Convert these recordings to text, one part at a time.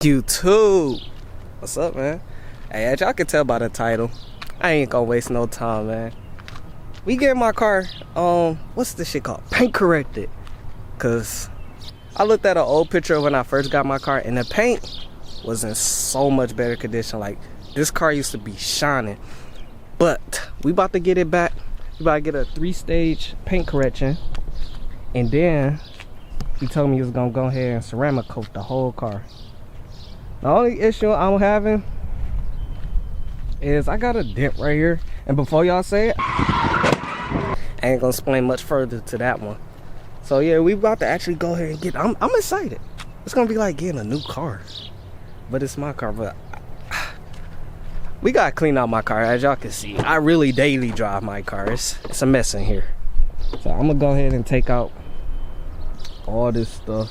YouTube, what's up, man? Hey, as y'all can tell by the title, I ain't gonna waste no time, man. We get my car, what's this shit called? Paint corrected. Cause I looked at an old picture of when I first got my car, and the paint was in so much better condition. Like, this car used to be shining. But we about to get it back. We about to get a 3-stage paint correction, and then he told me he was gonna go ahead and ceramic coat the whole car. The only issue I'm having is I got a dent right here, and before y'all say it, I ain't gonna explain much further to that one. So yeah, we about to actually go ahead and get. I'm excited. It's gonna be like getting a new car, but it's my car. But we gotta clean out my car, as y'all can see. I really daily drive my car. It's a mess in here. So I'm gonna go ahead and take out all this stuff.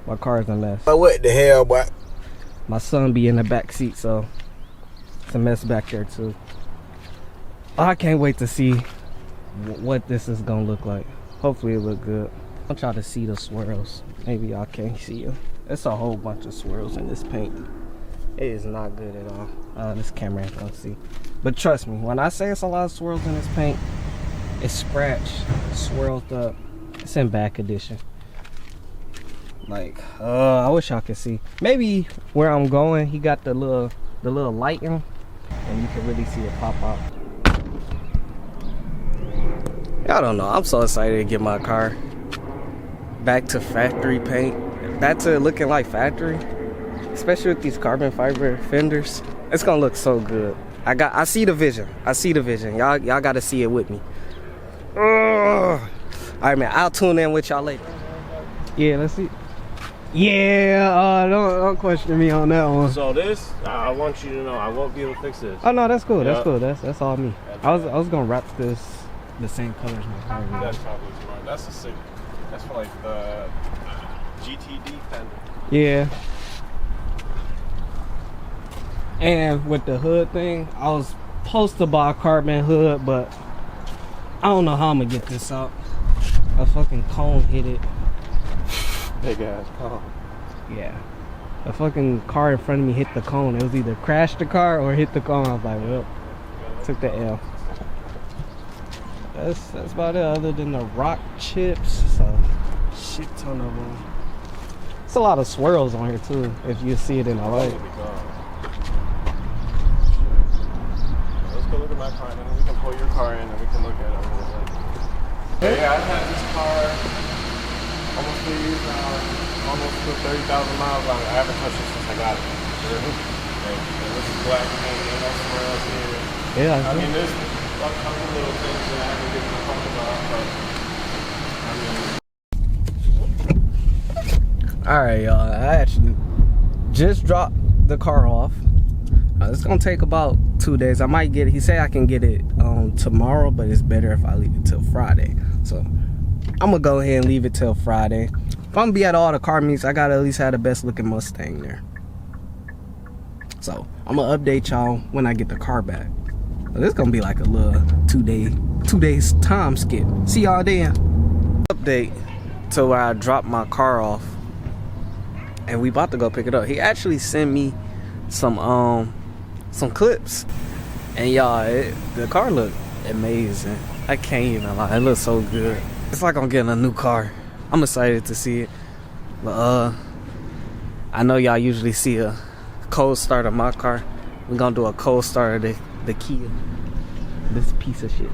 My car is a mess. But what the hell, boy? My son be in the back seat, so it's a mess back there too. I can't wait to see what this is gonna look like. Hopefully it look good. I'm trying to see the swirls. Maybe y'all can't see them. There's a whole bunch of swirls in this paint. It is not good at all. This camera ain't gonna see. But trust me, when I say it's a lot of swirls in this paint, it's scratched, swirled up. It's in bad condition. Like, I wish y'all could see. Maybe where I'm going, he got the little lighting, and you can really see it pop out. I don't know. I'm so excited to get my car back to factory paint, back to looking like factory, especially with these carbon fiber fenders. It's gonna look so good. I see the vision. I see the vision. Y'all gotta see it with me. All right, man. I'll tune in with y'all later. Yeah, let's see. Yeah, don't question me on that one. So this, I want you to know, I won't be able to fix this. Oh no, that's cool. Yep. That's cool. That's all me. I was gonna wrap this the same colors as my car. That's probably smart. That's a sick. That's for like the GTD fender. Yeah. And with the hood thing, I was supposed to buy a carbon hood, but I don't know how I'm gonna get this out. A fucking cone hit it. Big ass cone. Yeah. A fucking car in front of me hit the cone. It was either crashed the car or hit the cone. I was like, well, took the L. That's about it, other than the rock chips. So, shit ton of them. It's a lot of swirls on here too, if you see it in the light. Let's go look at my car, and then we can pull your car in, and we can look at it a little bit. Yeah, I've had this car almost 3 years now, almost put 30,000 miles on it. I haven't touched it since I got it. And this is black paint, and no swirls here. Yeah, I mean, there's a couple little things that I haven't given a fuck about, but I mean. Alright, y'all. I actually just dropped the car off. It's gonna take about 2 days. I might get it. He said I can get it tomorrow, but it's better if I leave it till Friday. So I'm gonna go ahead and leave it till Friday. If I'm gonna be at all the car meets, I gotta at least have the best looking Mustang there. So I'm gonna update y'all when I get the car back. But it's gonna be like a little 2 days time skip. See y'all then. Update to where I dropped my car off, and we about to go pick it up. He actually sent me some clips, and y'all, the car looked amazing. I can't even lie, it looks so good. It's like I'm getting a new car. I'm excited to see it. But I know y'all usually see a cold start of my car. We're gonna do a cold start of the Kia. This piece of shit.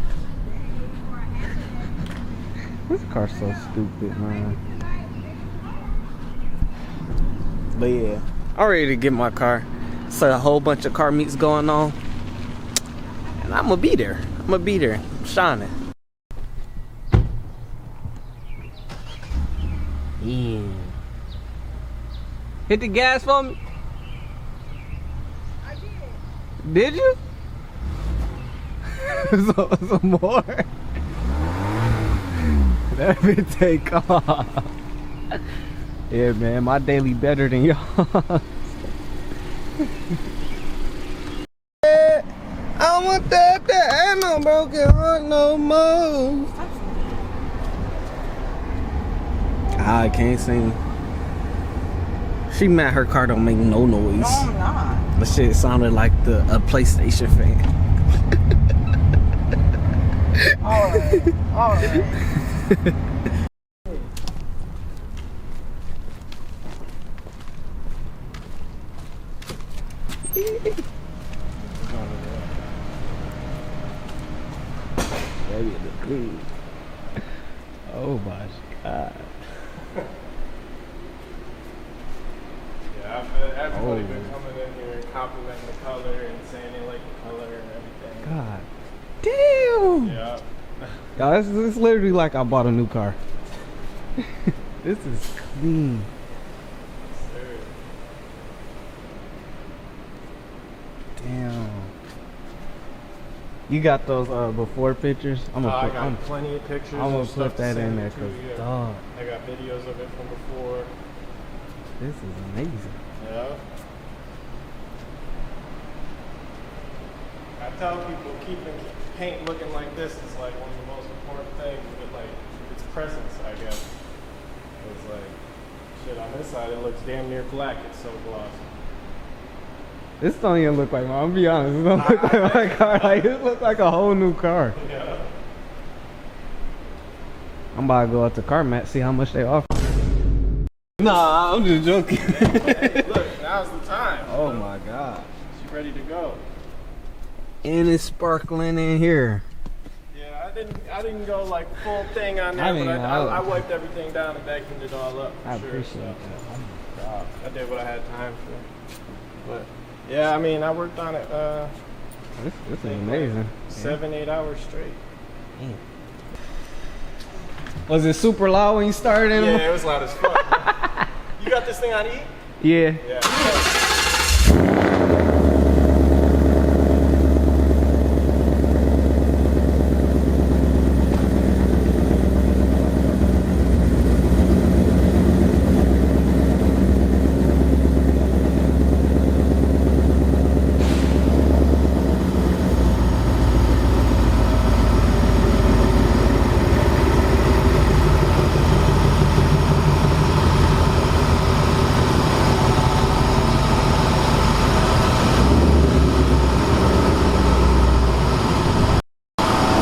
This car's so stupid, man. But yeah, I'm ready to get my car. So a whole bunch of car meets going on, and I'm gonna be there. I'm shining. Yeah. Hit the gas for me. I did. Did you? Some more. That bitch take off. Yeah, man, my daily better than y'all. I want that ain't no broken heart no more. I can't sing. She mad her car don't make no noise. No, I'm not. But shit sounded like a PlayStation fan. Alright. Alright. Baby, the green. Oh my god. Yeah, everybody been coming in here and complimenting the color and saying they like the color and everything. God damn. Yeah. Y'all, it's literally like I bought a new car. This is clean. Serious. Damn. You got those before pictures? I got plenty of pictures. I'm gonna and stuff put that to in send there to because you. dog, I got videos of it from before. this is amazing. Yeah. I tell people keeping paint looking like this is like one of the most important things with like its presence, I guess. It's like shit on this side it looks damn near black, it's so glossy. This don't even look like mine. I'm be honest. It don't look like my car. Like, it look like a whole new car. Yeah. I'm about to go out to CarMat, see how much they offer. Nah, I'm just joking. Hey, look, now's the time. Oh my god. She's ready to go. And it's sparkling in here. Yeah, I didn't go like full thing on there, I mean, but I wiped everything down and vacuumed it all up. I For appreciate sure, that. so. Oh my god. I did what I had time for. But yeah, I mean, I worked on it. This is think amazing. 7-8 hours straight. Damn. Was it super loud when you started in? Yeah, it was loud as fuck. You got this thing on E? Yeah. Yeah.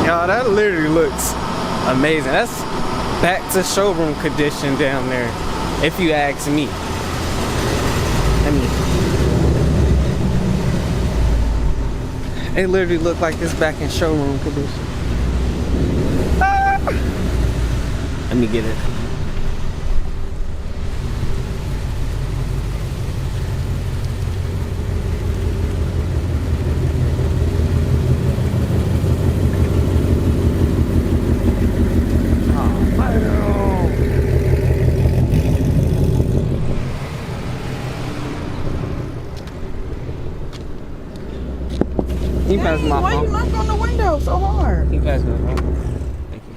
Y'all, that literally looks amazing. That's back to showroom condition down there, if you ask me. It literally looked like this back in showroom condition. Ah! Let me get it. He passed my Why you phone. knock on the window so hard? He passed my phone. Thank you.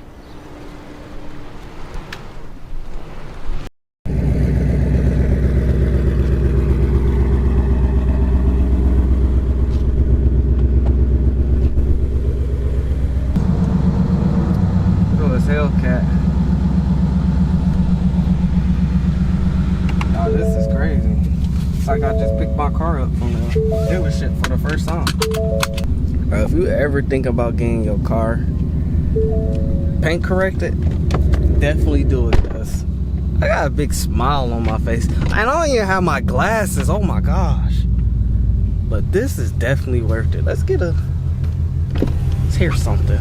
Oh, it's Hellcat. Oh, this is crazy. It's like I just picked my car up from the dealership for the first time. If you ever think about getting your car paint corrected, definitely do it, cause I got a big smile on my face. And I don't even have my glasses, oh my gosh. But this is definitely worth it. Let's hear something.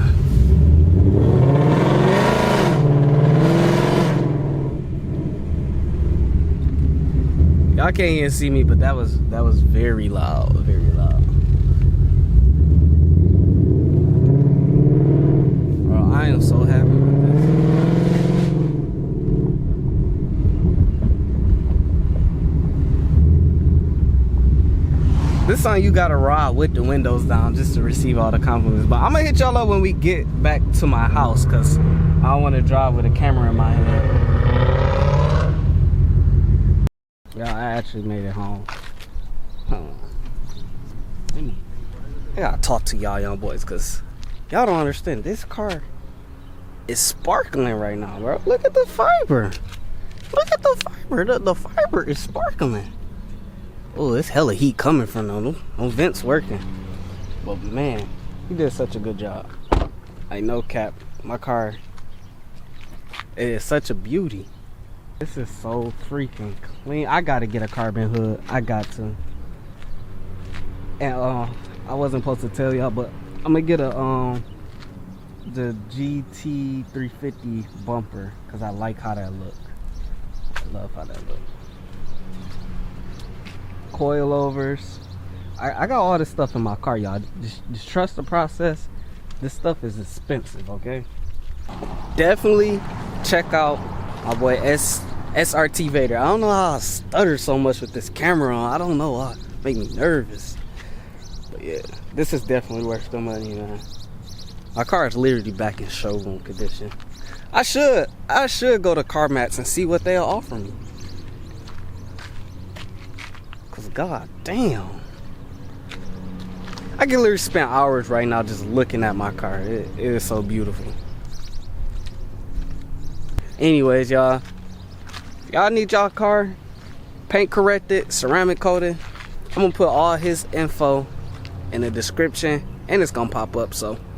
Y'all can't even see me, but that was very loud, very loud. Bro, I am so happy with this. This song you gotta ride with the windows down just to receive all the compliments. But I'm gonna hit y'all up when we get back to my house, cause I don't wanna drive with a camera in my hand. Yeah, I actually made it home. I gotta talk to y'all young boys, cause y'all don't understand. This car is sparkling right now, bro. Look at the fiber. Look at at the fiber. The fiber is sparkling. Oh, it's hella heat coming from them vents working. But man, he did such a good job. Like, no cap, my car, it is such a beauty. This is so freaking clean. I gotta get a carbon hood. I got to. And I wasn't supposed to tell y'all, but I'm gonna get a the GT 350 bumper because I like how that look. I love how that look. Coilovers. I got all this stuff in my car, y'all. Just trust the process. This stuff is expensive, okay? Definitely check out my boy SRT Vader. I don't know how I stutter so much with this camera on. I don't know why. It make me nervous. But yeah, this is definitely worth the money, man. My car is literally back in showroom condition. I should go to CarMax and see what they'll offer me. Cause god damn, I can literally spend hours right now just looking at my car. It is so beautiful. Anyways, y'all, y'all need y'all car paint corrected, ceramic coated, I'm gonna put all his info in the description and it's gonna pop up, so